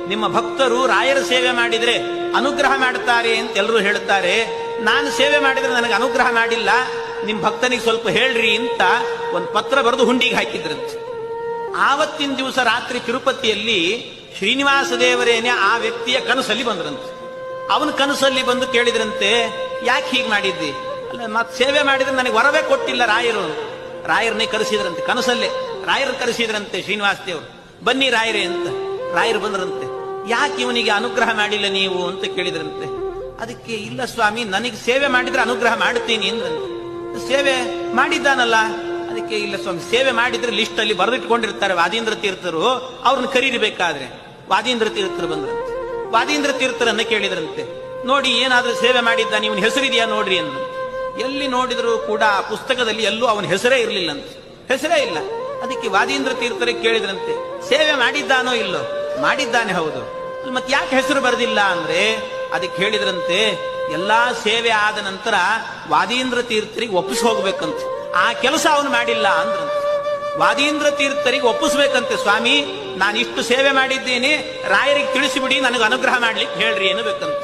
ನಿಮ್ಮ ಭಕ್ತರು ರಾಯರ ಸೇವೆ ಮಾಡಿದ್ರೆ ಅನುಗ್ರಹ ಮಾಡುತ್ತಾರೆ ಅಂತ ಎಲ್ಲರೂ ಹೇಳ್ತಾರೆ. ನಾನು ಸೇವೆ ಮಾಡಿದ್ರೆ ನನಗೆ ಅನುಗ್ರಹ ಮಾಡಿಲ್ಲ, ನಿಮ್ ಭಕ್ತನಿಗೆ ಸ್ವಲ್ಪ ಹೇಳ್ರಿ ಅಂತ ಒಂದು ಪತ್ರ ಬರೆದು ಹುಂಡಿಗೆ ಹಾಕಿದ್ರಂತೆ. ಆವತ್ತಿನ ದಿವಸ ರಾತ್ರಿ ತಿರುಪತಿಯಲ್ಲಿ ಶ್ರೀನಿವಾಸ ದೇವರೇನೆ ಆ ವ್ಯಕ್ತಿಯ ಕನಸಲ್ಲಿ ಬಂದ್ರಂತೆ. ಅವನ ಕನಸಲ್ಲಿ ಬಂದು ಕೇಳಿದ್ರಂತೆ, ಯಾಕೆ ಹೀಗೆ ಮಾಡಿದ್ದಿ? ಅಲ್ಲ, ಮತ್ ಸೇವೆ ಮಾಡಿದ್ರೆ ನನಗೆ ವರವೇ ಕೊಟ್ಟಿಲ್ಲ ರಾಯರು. ರಾಯರನ್ನೇ ಕರೆಸಿದ್ರಂತೆ, ಕನಸಲ್ಲೇ ರಾಯರು ಕರೆಸಿದ್ರಂತೆ ಶ್ರೀನಿವಾಸ ದೇವರು. ಬನ್ನಿ ರಾಯರೇ ಅಂತ. ರಾಯರು ಬಂದ್ರಂತೆ. ಯಾಕೆ ಇವನಿಗೆ ಅನುಗ್ರಹ ಮಾಡಿಲ್ಲ ನೀವು ಅಂತ ಕೇಳಿದ್ರಂತೆ. ಅದಕ್ಕೆ ಇಲ್ಲ ಸ್ವಾಮಿ, ನನಗೆ ಸೇವೆ ಮಾಡಿದ್ರೆ ಅನುಗ್ರಹ ಮಾಡುತ್ತೀನಿ ಅಂದ್ರಂತೆ. ಸೇವೆ ಮಾಡಿದ್ದಾನಲ್ಲ, ಅದಕ್ಕೆ ಇಲ್ಲ ಸ್ವಾಮಿ, ಸೇವೆ ಮಾಡಿದ್ರೆ ಲಿಸ್ಟ್ ಅಲ್ಲಿ ಬರೆದಿಟ್ಕೊಂಡಿರ್ತಾರೆ ವಾದೀಂದ್ರ ತೀರ್ಥರು, ಅವ್ರನ್ನ ಕರೀಬೇಕಾದ್ರೆ. ವಾದೀಂದ್ರ ತೀರ್ಥರು ಬಂದ್ರಂತೆ. ವಾದೀಂದ್ರ ತೀರ್ಥರನ್ನ ಕೇಳಿದ್ರಂತೆ, ನೋಡಿ ಏನಾದ್ರೂ ಸೇವೆ ಮಾಡಿದ್ದಾನೆ, ಇವನ್ ಹೆಸರಿದೆಯಾ ನೋಡ್ರಿ ಅಂದ್ರು. ಎಲ್ಲಿ ನೋಡಿದ್ರು ಕೂಡ ಆ ಪುಸ್ತಕದಲ್ಲಿ ಎಲ್ಲೂ ಅವನ ಹೆಸರೇ ಇರ್ಲಿಲ್ಲಂತೆ, ಹೆಸರೇ ಇಲ್ಲ. ಅದಕ್ಕೆ ವಾದೀಂದ್ರ ತೀರ್ಥರಿಗೆ ಕೇಳಿದ್ರಂತೆ, ಸೇವೆ ಮಾಡಿದ್ದಾನೋ ಇಲ್ಲೋ? ಮಾಡಿದ್ದಾನೆ, ಹೌದು. ಮತ್ತೆ ಯಾಕೆ ಹೆಸರು ಬರೆದಿಲ್ಲ ಅಂದ್ರೆ, ಅದಕ್ಕೆ ಹೇಳಿದ್ರಂತೆ, ಎಲ್ಲಾ ಸೇವೆ ಆದ ನಂತರ ವಾದೀಂದ್ರ ತೀರ್ಥರಿಗೆ ಒಪ್ಪಿಸಿ ಹೋಗ್ಬೇಕಂತೆ, ಆ ಕೆಲಸ ಅವನು ಮಾಡಿಲ್ಲ ಅಂದ್ರಂತೆ. ವಾದೀಂದ್ರ ತೀರ್ಥರಿಗೆ ಒಪ್ಪಿಸ್ಬೇಕಂತೆ, ಸ್ವಾಮಿ ನಾನು ಇಷ್ಟು ಸೇವೆ ಮಾಡಿದ್ದೀನಿ, ರಾಯರಿಗೆ ತಿಳಿಸಿಬಿಡಿ, ನನಗೆ ಅನುಗ್ರಹ ಮಾಡ್ಲಿಕ್ಕೆ ಹೇಳ್ರಿ ಏನು ಬೇಕಂತ.